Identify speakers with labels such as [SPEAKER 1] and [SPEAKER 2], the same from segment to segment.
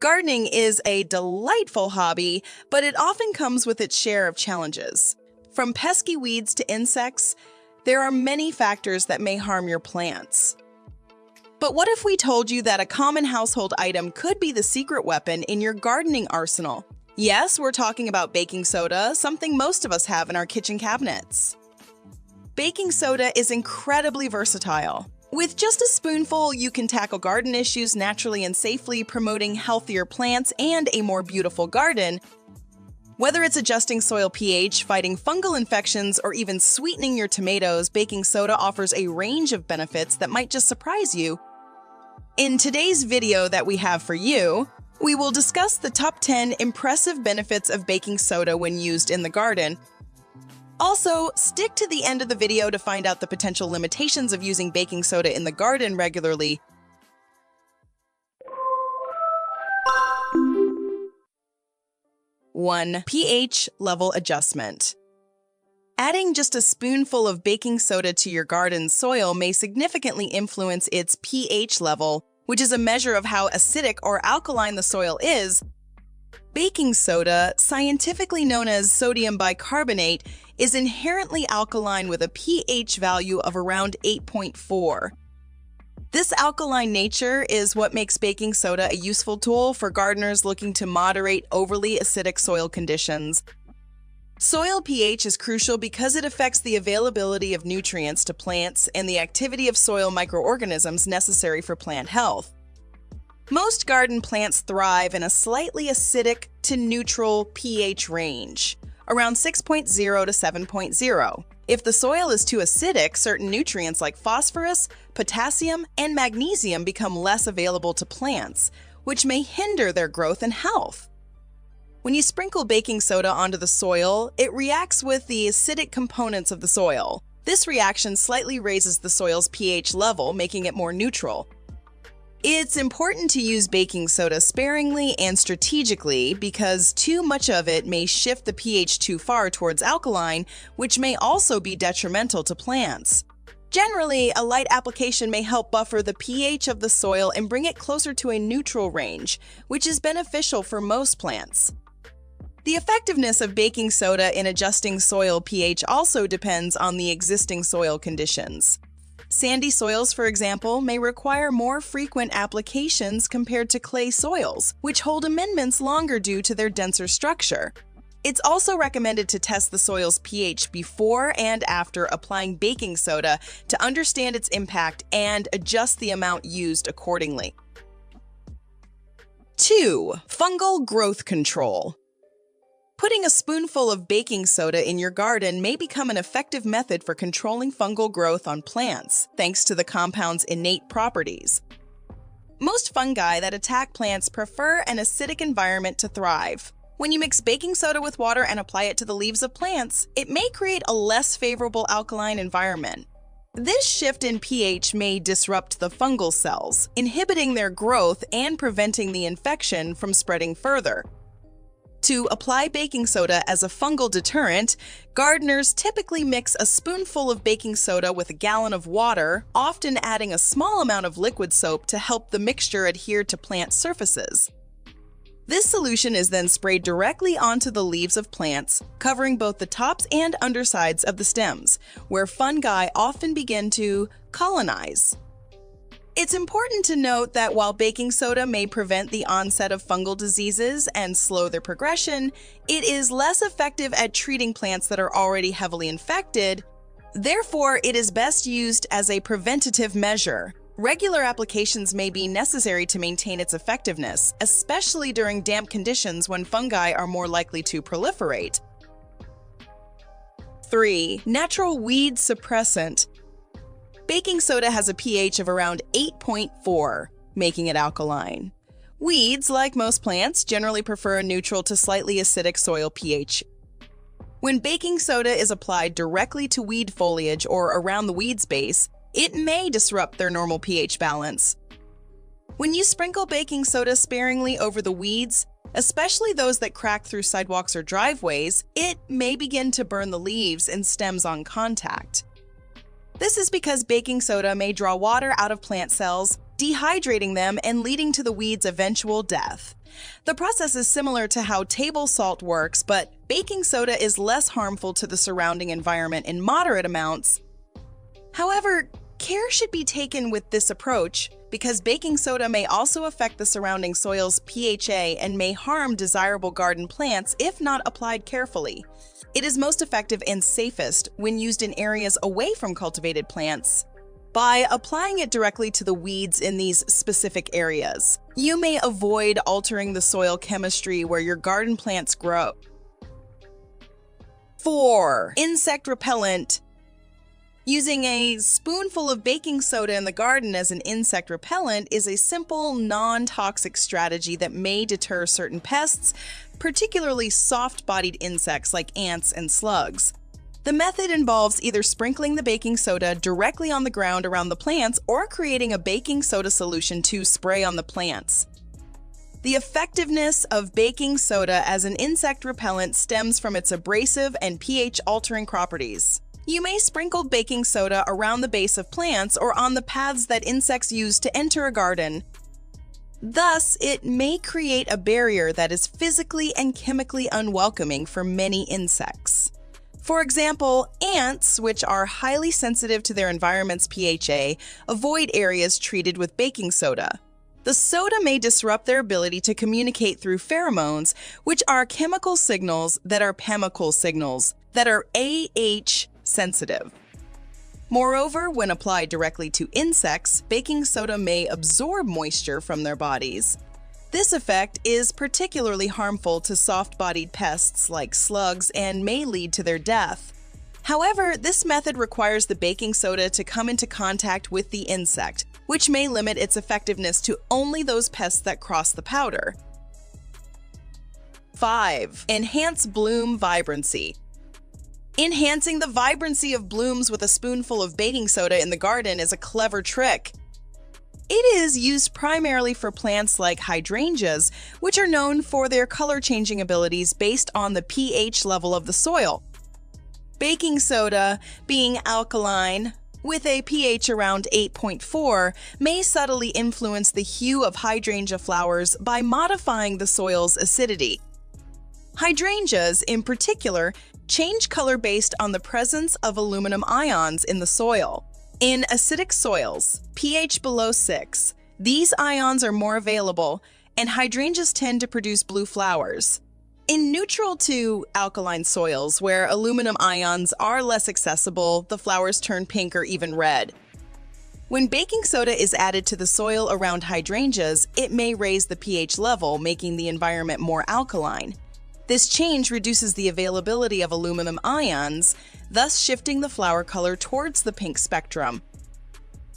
[SPEAKER 1] Gardening is a delightful hobby, but it often comes with its share of challenges. From pesky weeds to insects, there are many factors that may harm your plants. But what if we told you that a common household item could be the secret weapon in your gardening arsenal? Yes, we're talking about baking soda, something most of us have in our kitchen cabinets. Baking soda is incredibly versatile. With just a spoonful, you can tackle garden issues naturally and safely, promoting healthier plants and a more beautiful garden. Whether it's adjusting soil pH, fighting fungal infections, or even sweetening your tomatoes, baking soda offers a range of benefits that might just surprise you. In today's video that we have for you, we will discuss the top 10 impressive benefits of baking soda when used in the garden. Also, stick to the end of the video to find out the potential limitations of using baking soda in the garden regularly. One, pH level adjustment. Adding just a spoonful of baking soda to your garden soil may significantly influence its pH level, which is a measure of how acidic or alkaline the soil is. Baking soda, scientifically known as sodium bicarbonate, is inherently alkaline with a pH value of around 8.4. This alkaline nature is what makes baking soda a useful tool for gardeners looking to moderate overly acidic soil conditions. Soil pH is crucial because it affects the availability of nutrients to plants and the activity of soil microorganisms necessary for plant health. Most garden plants thrive in a slightly acidic to neutral pH range, around 6.0 to 7.0. If the soil is too acidic, certain nutrients like phosphorus, potassium, and magnesium become less available to plants, which may hinder their growth and health. When you sprinkle baking soda onto the soil, it reacts with the acidic components of the soil. This reaction slightly raises the soil's pH level, making it more neutral. It's important to use baking soda sparingly and strategically because too much of it may shift the pH too far towards alkaline, which may also be detrimental to plants. Generally, a light application may help buffer the pH of the soil and bring it closer to a neutral range, which is beneficial for most plants. The effectiveness of baking soda in adjusting soil pH also depends on the existing soil conditions. Sandy soils, for example, may require more frequent applications compared to clay soils, which hold amendments longer due to their denser structure. It's also recommended to test the soil's pH before and after applying baking soda to understand its impact and adjust the amount used accordingly. 2. Fungal growth control. Putting a spoonful of baking soda in your garden may become an effective method for controlling fungal growth on plants, thanks to the compound's innate properties. Most fungi that attack plants prefer an acidic environment to thrive. When you mix baking soda with water and apply it to the leaves of plants, it may create a less favorable alkaline environment. This shift in pH may disrupt the fungal cells, inhibiting their growth and preventing the infection from spreading further. To apply baking soda as a fungal deterrent, gardeners typically mix a spoonful of baking soda with a gallon of water, often adding a small amount of liquid soap to help the mixture adhere to plant surfaces. This solution is then sprayed directly onto the leaves of plants, covering both the tops and undersides of the stems, where fungi often begin to colonize. It's important to note that while baking soda may prevent the onset of fungal diseases and slow their progression, it is less effective at treating plants that are already heavily infected. Therefore, it is best used as a preventative measure. Regular applications may be necessary to maintain its effectiveness, especially during damp conditions when fungi are more likely to proliferate. 3. Natural weed suppressant. Baking soda has a pH of around 8.4, making it alkaline. Weeds, like most plants, generally prefer a neutral to slightly acidic soil pH. When baking soda is applied directly to weed foliage or around the weed's base, it may disrupt their normal pH balance. When you sprinkle baking soda sparingly over the weeds, especially those that crack through sidewalks or driveways, it may begin to burn the leaves and stems on contact. This is because baking soda may draw water out of plant cells, dehydrating them and leading to the weed's eventual death. The process is similar to how table salt works, but baking soda is less harmful to the surrounding environment in moderate amounts. However, care should be taken with this approach because baking soda may also affect the surrounding soil's pHa and may harm desirable garden plants if not applied carefully. It is most effective and safest when used in areas away from cultivated plants. By applying it directly to the weeds in these specific areas, you may avoid altering the soil chemistry where your garden plants grow. 4. Insect repellent. Using a spoonful of baking soda in the garden as an insect repellent is a simple, non-toxic strategy that may deter certain pests, particularly soft-bodied insects like ants and slugs. The method involves either sprinkling the baking soda directly on the ground around the plants or creating a baking soda solution to spray on the plants. The effectiveness of baking soda as an insect repellent stems from its abrasive and pH-altering properties. You may sprinkle baking soda around the base of plants or on the paths that insects use to enter a garden. Thus, it may create a barrier that is physically and chemically unwelcoming for many insects. For example, ants, which are highly sensitive to their environment's pHa, avoid areas treated with baking soda. The soda may disrupt their ability to communicate through pheromones, which are chemical signals that are chemical signals that are AH sensitive. Moreover, when applied directly to insects, baking soda may absorb moisture from their bodies. This effect is particularly harmful to soft-bodied pests like slugs and may lead to their death. However, this method requires the baking soda to come into contact with the insect, which may limit its effectiveness to only those pests that cross the powder. 5. Enhance bloom vibrancy. Enhancing the vibrancy of blooms with a spoonful of baking soda in the garden is a clever trick. It is used primarily for plants like hydrangeas, which are known for their color-changing abilities based on the pH level of the soil. Baking soda, being alkaline, with a pH around 8.4, may subtly influence the hue of hydrangea flowers by modifying the soil's acidity. Hydrangeas, in particular, change color based on the presence of aluminum ions in the soil. In acidic soils, pH below 6, these ions are more available, and hydrangeas tend to produce blue flowers. In neutral to alkaline soils, where aluminum ions are less accessible, the flowers turn pink or even red. When baking soda is added to the soil around hydrangeas, it may raise the pH level, making the environment more alkaline. This change reduces the availability of aluminum ions, thus shifting the flower color towards the pink spectrum.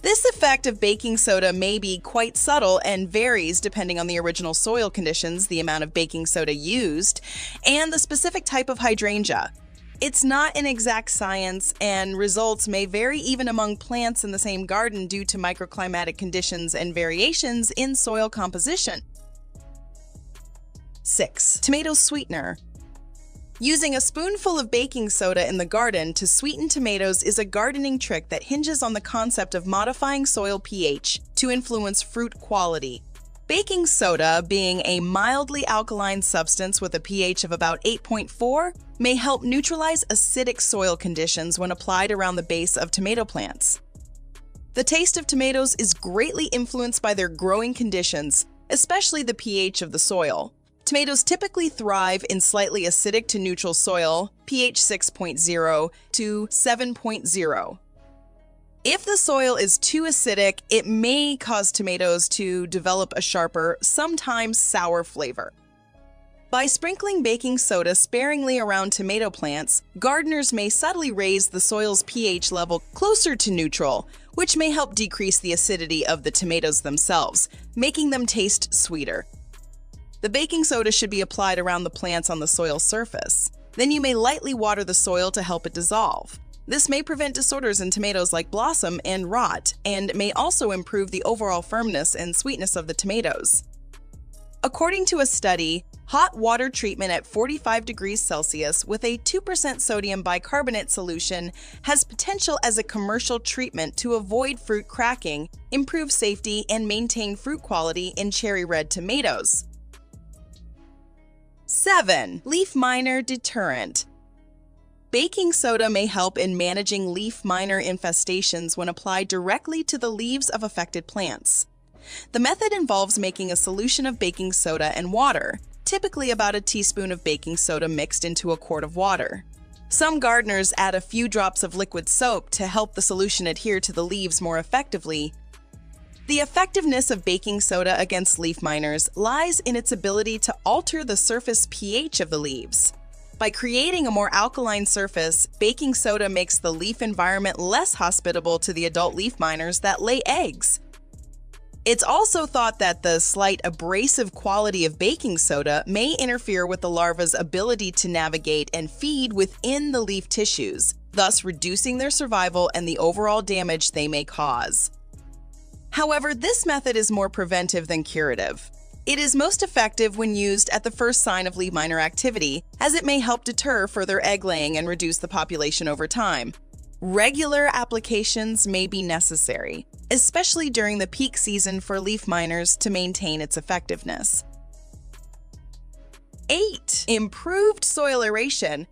[SPEAKER 1] This effect of baking soda may be quite subtle and varies depending on the original soil conditions, the amount of baking soda used, and the specific type of hydrangea. It's not an exact science, and results may vary even among plants in the same garden due to microclimatic conditions and variations in soil composition. 6. Tomato sweetener. Using a spoonful of baking soda in the garden to sweeten tomatoes is a gardening trick that hinges on the concept of modifying soil pH to influence fruit quality. Baking soda, being a mildly alkaline substance with a pH of about 8.4, may help neutralize acidic soil conditions when applied around the base of tomato plants. The taste of tomatoes is greatly influenced by their growing conditions, especially the pH of the soil. Tomatoes typically thrive in slightly acidic to neutral soil, pH 6.0 to 7.0. If the soil is too acidic, it may cause tomatoes to develop a sharper, sometimes sour flavor. By sprinkling baking soda sparingly around tomato plants, gardeners may subtly raise the soil's pH level closer to neutral, which may help decrease the acidity of the tomatoes themselves, making them taste sweeter. The baking soda should be applied around the plants on the soil surface. Then you may lightly water the soil to help it dissolve. This may prevent disorders in tomatoes like blossom and rot, and may also improve the overall firmness and sweetness of the tomatoes. According to a study, Hot water treatment at 45 degrees Celsius with a 2% sodium bicarbonate solution has potential as a commercial treatment to avoid fruit cracking, improve safety, and maintain fruit quality in cherry red tomatoes. 7. Leaf miner deterrent. Baking soda may help in managing leaf miner infestations when applied directly to the leaves of affected plants. The method involves making a solution of baking soda and water, typically about a teaspoon of baking soda mixed into a quart of water. Some gardeners add a few drops of liquid soap to help the solution adhere to the leaves more effectively. The effectiveness of baking soda against leaf miners lies in its ability to alter the surface pH of the leaves. By creating a more alkaline surface, baking soda makes the leaf environment less hospitable to the adult leaf miners that lay eggs. It's also thought that the slight abrasive quality of baking soda may interfere with the larva's ability to navigate and feed within the leaf tissues, thus reducing their survival and the overall damage they may cause. However, this method is more preventive than curative. It is most effective when used at the first sign of leaf miner activity, as it may help deter further egg laying and reduce the population over time. Regular applications may be necessary, especially during the peak season for leaf miners to maintain its effectiveness. 8. Improved soil aeration.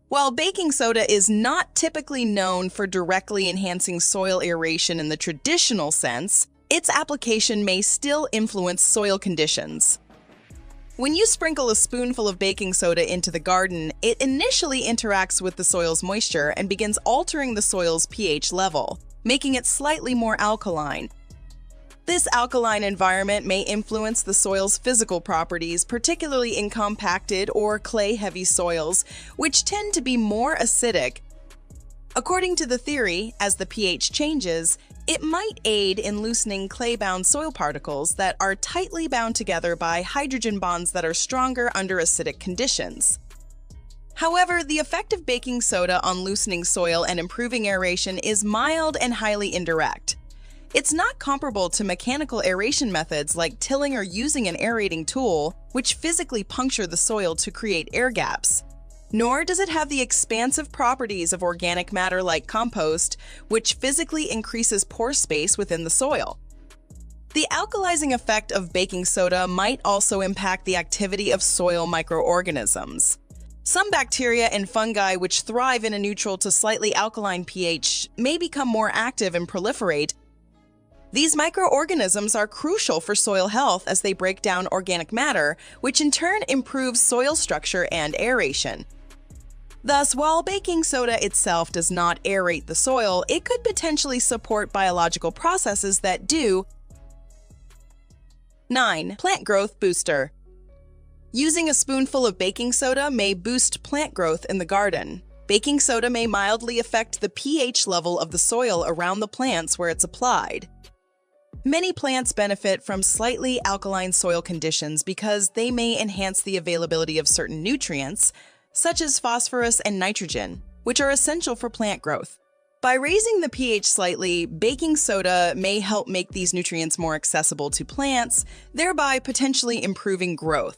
[SPEAKER 1] While baking soda is not typically known for directly enhancing soil aeration in the traditional sense, its application may still influence soil conditions. When you sprinkle a spoonful of baking soda into the garden, it initially interacts with the soil's moisture and begins altering the soil's pH level, making it slightly more alkaline. This alkaline environment may influence the soil's physical properties, particularly in compacted or clay-heavy soils, which tend to be more acidic. According to the theory, as the pH changes, it might aid in loosening clay-bound soil particles that are tightly bound together by hydrogen bonds that are stronger under acidic conditions. However, the effect of baking soda on loosening soil and improving aeration is mild and highly indirect. It's not comparable to mechanical aeration methods like tilling or using an aerating tool, which physically puncture the soil to create air gaps. Nor does it have the expansive properties of organic matter like compost, which physically increases pore space within the soil. The alkalizing effect of baking soda might also impact the activity of soil microorganisms. Some bacteria and fungi which thrive in a neutral to slightly alkaline pH may become more active and proliferate. These microorganisms are crucial for soil health as they break down organic matter, which in turn improves soil structure and aeration. Thus, while baking soda itself does not aerate the soil, it could potentially support biological processes that do. 9. Plant growth booster. Using a spoonful of baking soda may boost plant growth in the garden. Baking soda may mildly affect the pH level of the soil around the plants where it's applied. Many plants benefit from slightly alkaline soil conditions because they may enhance the availability of certain nutrients, such as phosphorus and nitrogen, which are essential for plant growth. By raising the pH slightly, baking soda may help make these nutrients more accessible to plants, thereby potentially improving growth.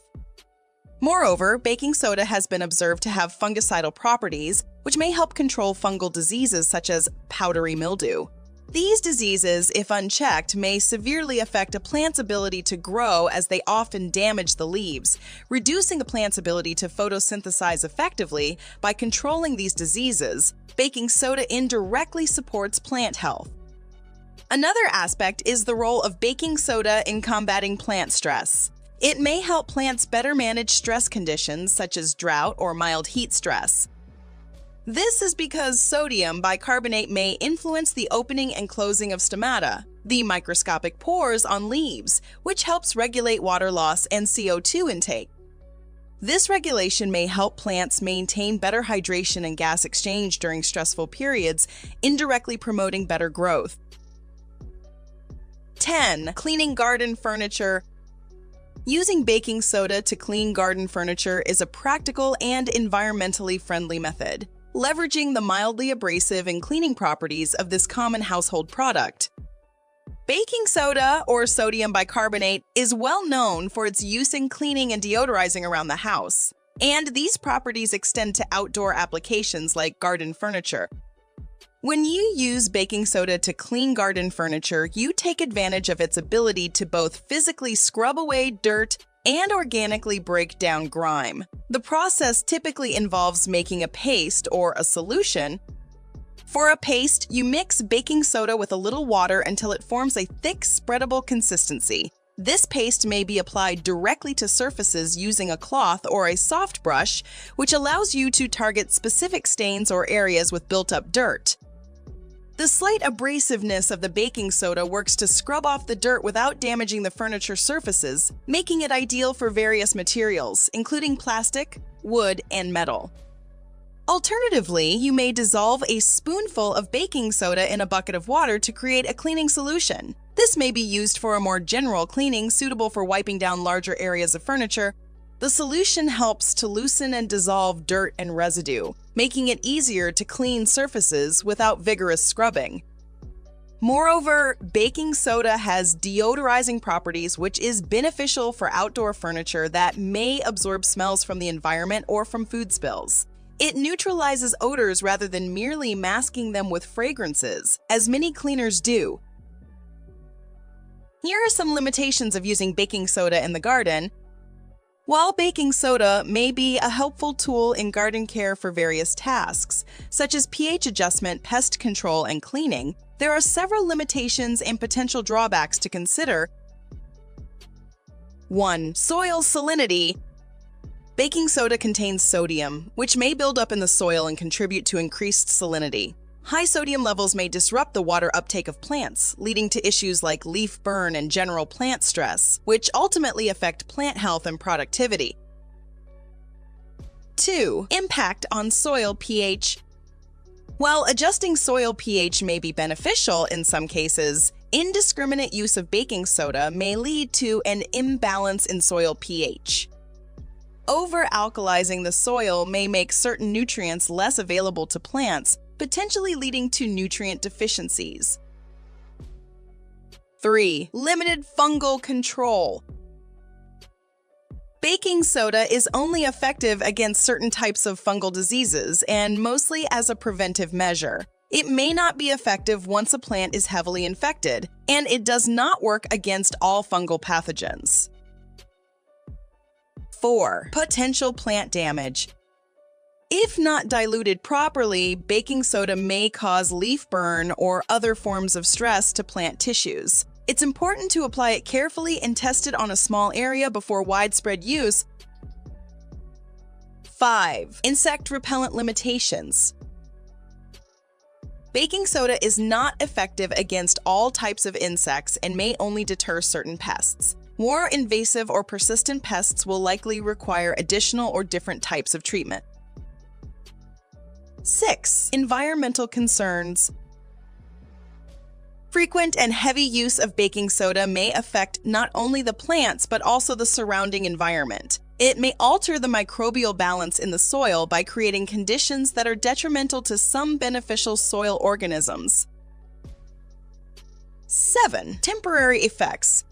[SPEAKER 1] Moreover, baking soda has been observed to have fungicidal properties, which may help control fungal diseases such as powdery mildew. These diseases, if unchecked, may severely affect a plant's ability to grow as they often damage the leaves, reducing a plant's ability to photosynthesize effectively. By controlling these diseases, baking soda indirectly supports plant health. Another aspect is the role of baking soda in combating plant stress. It may help plants better manage stress conditions such as drought or mild heat stress. This is because sodium bicarbonate may influence the opening and closing of stomata, the microscopic pores on leaves, which helps regulate water loss and CO2 intake. This regulation may help plants maintain better hydration and gas exchange during stressful periods, indirectly promoting better growth. 10. Cleaning garden furniture. Using baking soda to clean garden furniture is a practical and environmentally friendly method, leveraging the mildly abrasive and cleaning properties of this common household product. Baking soda, or sodium bicarbonate, is well known for its use in cleaning and deodorizing around the house. And these properties extend to outdoor applications like garden furniture. When you use baking soda to clean garden furniture, you take advantage of its ability to both physically scrub away dirt and organically break down grime. The process typically involves making a paste or a solution. For a paste, you mix baking soda with a little water until it forms a thick, spreadable consistency. This paste may be applied directly to surfaces using a cloth or a soft brush, which allows you to target specific stains or areas with built-up dirt. The slight abrasiveness of the baking soda works to scrub off the dirt without damaging the furniture surfaces, making it ideal for various materials, including plastic, wood, and metal. Alternatively, you may dissolve a spoonful of baking soda in a bucket of water to create a cleaning solution. This may be used for a more general cleaning suitable for wiping down larger areas of furniture. The solution helps to loosen and dissolve dirt and residue, making it easier to clean surfaces without vigorous scrubbing. Moreover, baking soda has deodorizing properties, which is beneficial for outdoor furniture that may absorb smells from the environment or from food spills. It neutralizes odors rather than merely masking them with fragrances, as many cleaners do. Here are some limitations of using baking soda in the garden. While baking soda may be a helpful tool in garden care for various tasks, such as pH adjustment, pest control, and cleaning, there are several limitations and potential drawbacks to consider. 1. Soil salinity. Baking soda contains sodium, which may build up in the soil and contribute to increased salinity. High sodium levels may disrupt the water uptake of plants, leading to issues like leaf burn and general plant stress, which ultimately affect plant health and productivity. 2. Impact on soil pH. While adjusting soil pH may be beneficial in some cases, indiscriminate use of baking soda may lead to an imbalance in soil pH. Over-alkalizing the soil may make certain nutrients less available to plants, potentially leading to nutrient deficiencies. 3. Limited fungal control. Baking soda is only effective against certain types of fungal diseases and mostly as a preventive measure. It may not be effective once a plant is heavily infected, and it does not work against all fungal pathogens. 4. Potential plant damage. If not diluted properly, baking soda may cause leaf burn or other forms of stress to plant tissues. It's important to apply it carefully and test it on a small area before widespread use. 5. Insect repellent limitations. Baking soda is not effective against all types of insects and may only deter certain pests. More invasive or persistent pests will likely require additional or different types of treatment. 6. Environmental concerns. Frequent and heavy use of baking soda may affect not only the plants but also the surrounding environment. It may alter the microbial balance in the soil by creating conditions that are detrimental to some beneficial soil organisms. 7. Temporary effects.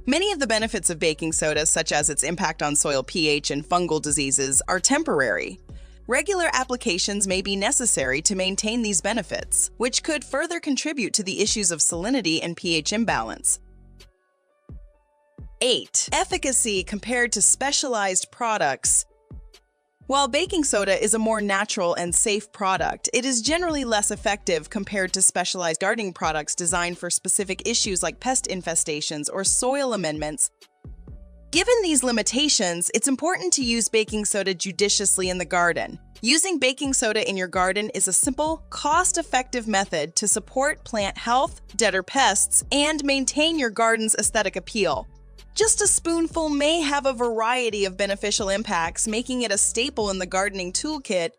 [SPEAKER 1] Many of the benefits of baking soda, such as its impact on soil pH and fungal diseases, are temporary. Regular applications may be necessary to maintain these benefits, which could further contribute to the issues of salinity and pH imbalance. 8. Efficacy compared to specialized products. While baking soda is a more natural and safe product, it is generally less effective compared to specialized gardening products designed for specific issues like pest infestations or soil amendments. Given these limitations, it's important to use baking soda judiciously in the garden. Using baking soda in your garden is a simple, cost-effective method to support plant health, deter pests, and maintain your garden's aesthetic appeal. Just a spoonful may have a variety of beneficial impacts, making it a staple in the gardening toolkit